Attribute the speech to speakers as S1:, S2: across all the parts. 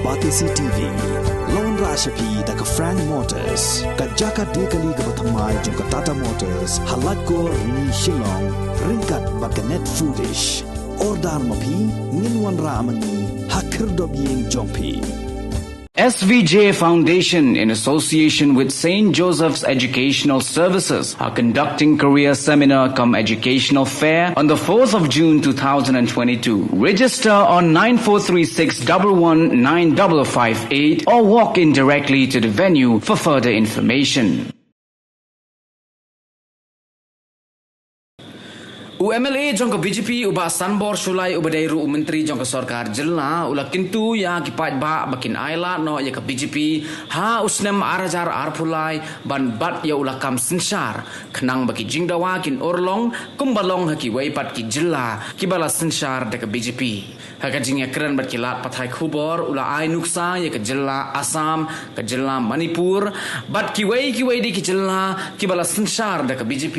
S1: Batisi TV Lone Rashapi Daka Frank Motors Kajaka Dekali Gabatamai Junka Tata Motors Halatko Ni Shillong Rinkat Bakanet Foodish Ordar Mapi Ninwan Ramani Hakirdob Ying Jompi
S2: SVJ Foundation, in association with St. Joseph's Educational Services, are conducting career seminar cum educational fair on the 4th of June 2022. Register on 9436 11958 or walk in directly to the venue for further information. UMLA jongka BJP uba sanbor sulai uba dairu menteri jongka sarkar jela ula kintu ya kipat ba bakin aila no ya ka BJP ha usnem arajar arpulai ban bat ya ula kam Synshar kenang baki Jingdawa kin Urlong kumbalong haki waipat ki jela kibala Synshar de ka BJP haka jingya keren bat kilat pathai khubor ula ai nuksa ya ka jela Assam ka jela Manipur bat ki wai di ki jela kibala Synshar de ka BJP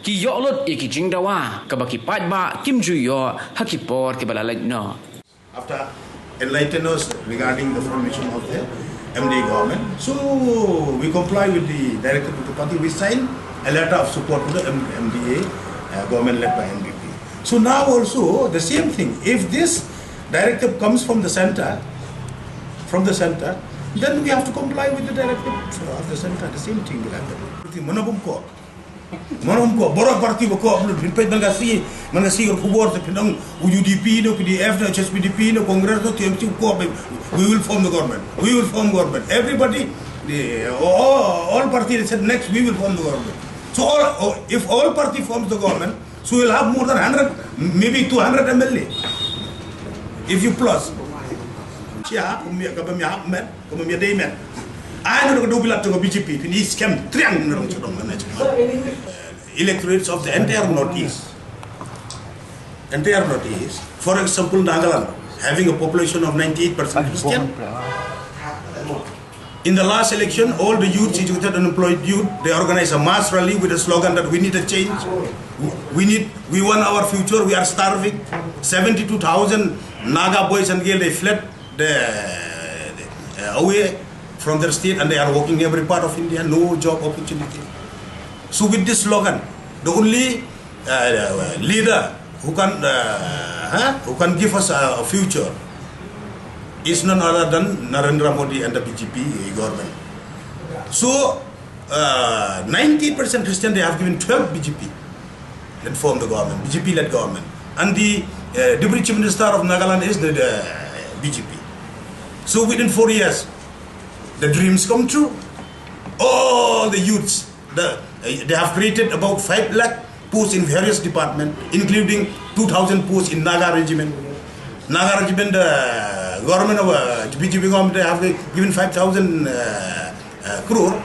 S2: ki yolut ya ki Jingdawa kabaki pajba Kim Juyo hakipor kibala no.
S3: After enlighten us regarding the formation of the MDA government, so we comply with the directive of the party. We sign a letter of support to the MDA government led by NPP. So now also the same thing. If this directive comes from the center, then we have to comply with the directive of the center. The same thing will happen. Manum ko borok parti ko pinpay mangasi ko kubor te pinang UDP no PDF no HSPDP no Congress no TMC ko we will form the government. Everybody all parties said next we will form the government. So if all party forms the government, so we'll have more than 100 maybe 200 MLA if you plus I know do bilat to BJP in East Camp triang electorates of the entire Northeast. For example, Nagaland having a population of 98% Christian. In the last election, all the youth, educated and unemployed youth, they organized a mass rally with a slogan that we need a change. We want our future. We are starving. 72,000 Naga boys and girls, they fled away from their state and they are working every part of India, no job opportunity. So with this slogan, the only leader who can give us a future is none other than Narendra Modi and the BJP government. So 90% Christian, they have given 12 BJP that form the government, BJP-led government. And the Deputy Chief Minister of Nagaland is the BJP. So within 4 years, the dreams come true. All the youths, they have created about 5 lakh posts in various departments, including 2,000 posts in Naga Regiment. Naga Regiment, the government of BJP government, they have given 5,000 crore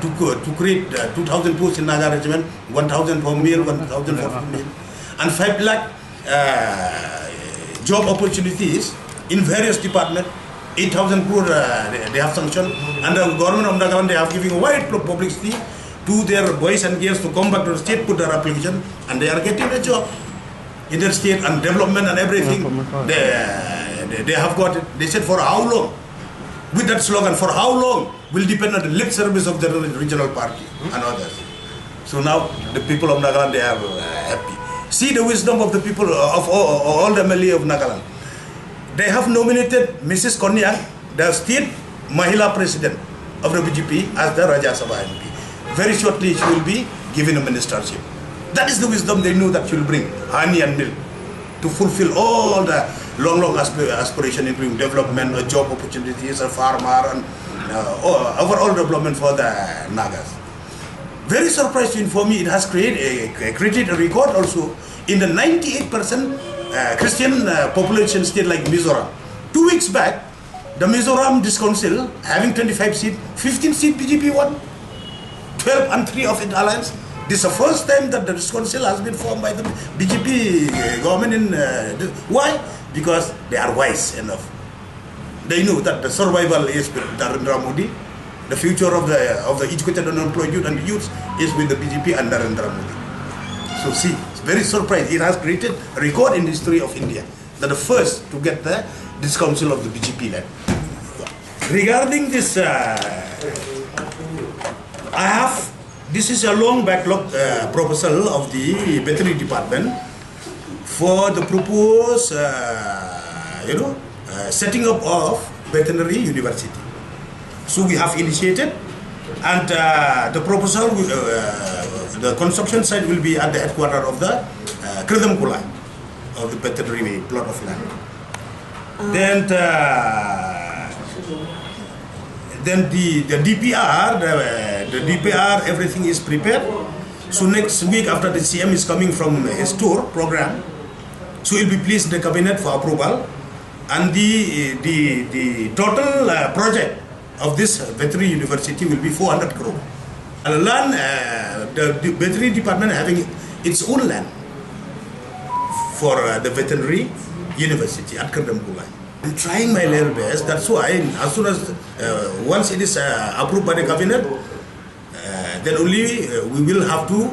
S3: to create 2,000 posts in Naga Regiment, 1,000 for male, 1,000 for female, and 5 lakh job opportunities in various departments. 8,000 crore they have sanctioned, and the government of Nagaland, they have given a wide publicity to their boys and girls to come back to the state, put their application, and they are getting a job in their state and development and everything. They have got it. They said for how long? With that slogan, for how long will depend on the lip service of the regional party and others. So now the people of Nagaland, they are happy. See the wisdom of the people of all the MLA of Nagaland. They have nominated Mrs. Konyak, the state Mahila president of the BJP, as the Rajya Sabha MP. Very shortly she will be given a ministership. That is the wisdom they know that she will bring, honey and milk, to fulfill all the long aspiration, including development, job opportunities, a farmer, and overall development for the Nagas. Very surprised to inform me, it has created a record also in the 98% Christian population state like Mizoram. 2 weeks back, the Mizoram District Council having 25 seats, 15 seats BJP won, 12 and 3 of it alliance. This is the first time that the District Council has been formed by the BJP government. Why? Because they are wise enough. They know that the survival is with Narendra Modi, the future of the educated and unemployed youth and youths is with the BJP and Narendra Modi. So see, it's very surprised. It has created a record in the history of India. They're the first to get this council of the BGP land. Regarding this, this is a long backlog proposal of the veterinary department for the proposed, setting up of veterinary university. So we have initiated, and the proposal, the construction site will be at the headquarters of the Kridam Kulai, of the veterinary plot of land. Then the DPR, the DPR, everything is prepared. So next week, after the CM is coming from his tour program, so it will be placed in the cabinet for approval, and the total project of this veterinary university will be 400 crore. And land, the veterinary department having its own land for the veterinary university at Kerdamkulai. I'm trying my level best. That's why as soon as once it is approved by the cabinet, then only we will have to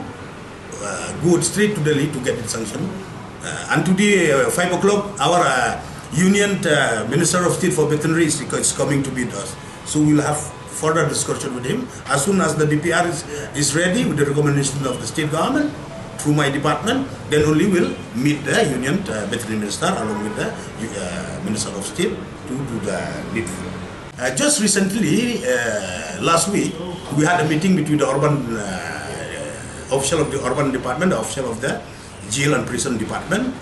S3: go straight to Delhi to get it sanctioned. And today, 5 o'clock, our Union Minister of State for Veterinary is coming to meet us. So we'll have further discussion with him. As soon as the DPR is ready with the recommendation of the state government through my department, then only we'll meet the Union Veterinary Minister along with the Minister of State to do the needful. Just recently, last week, we had a meeting between the urban official of the urban department, the official of the jail and prison department,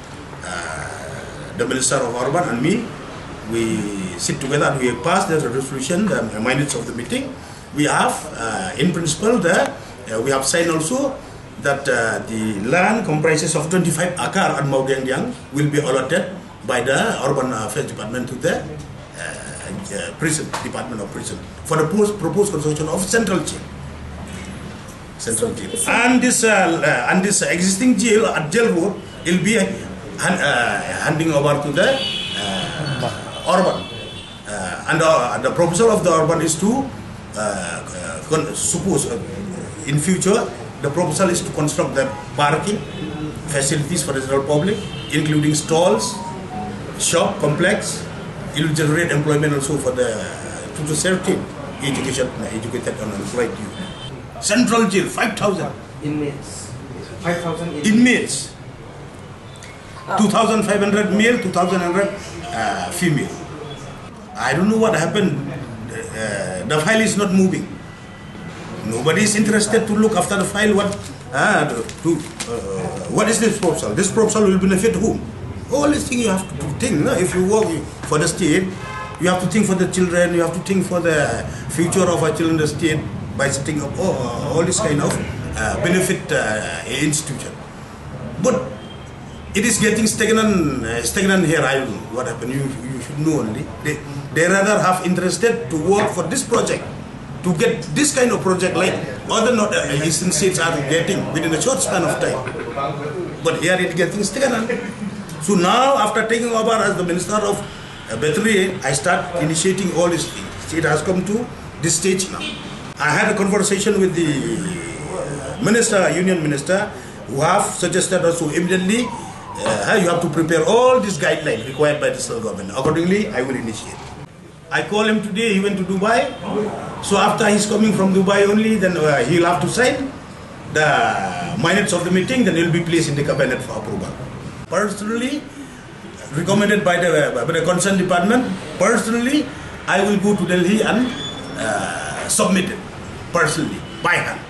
S3: the Minister of Urban and me. We sit together and we pass the resolution, the minutes of the meeting. We have, in principle, we have signed also that the land comprises of 25 acre and Maudiang will be allotted by the Urban Affairs Department to the prison, Department of Prison, for the proposed construction of central jail. And this existing jail at Jail Road will be handing over to the urban, and the proposal of the urban is to suppose in future the proposal is to construct the parking facilities for the general public, including stalls, shop complex. It will generate employment also for the to serve educated and employed youth. Central jail, 5,000
S4: inmates. 5,000
S3: inmates. 2,500 male, 2,100 female. I don't know what happened. The file is not moving. Nobody is interested to look after the file. What is this proposal? This proposal will benefit whom? All these things you have to think. No? If you work for the state, you have to think for the children. You have to think for the future of our children in the state by setting up all this kind of benefit institution. But it is getting stagnant here. I don't know what happened. You should know only. They rather have interested to work for this project, to get this kind of project like other eastern states are getting within a short span of time. But here it is getting stagnant. So now, after taking over as the Minister of Veterinary, I start initiating all these things. It has come to this stage now. I had a conversation with the Union Minister, who have suggested also immediately you have to prepare all these guidelines required by the central government. Accordingly, I will initiate. I call him today. He went to Dubai. So after he's coming from Dubai only, then he'll have to sign the minutes of the meeting. Then he'll be placed in the cabinet for approval. Personally, recommended by the concerned department. Personally, I will go to Delhi and submit it personally by hand.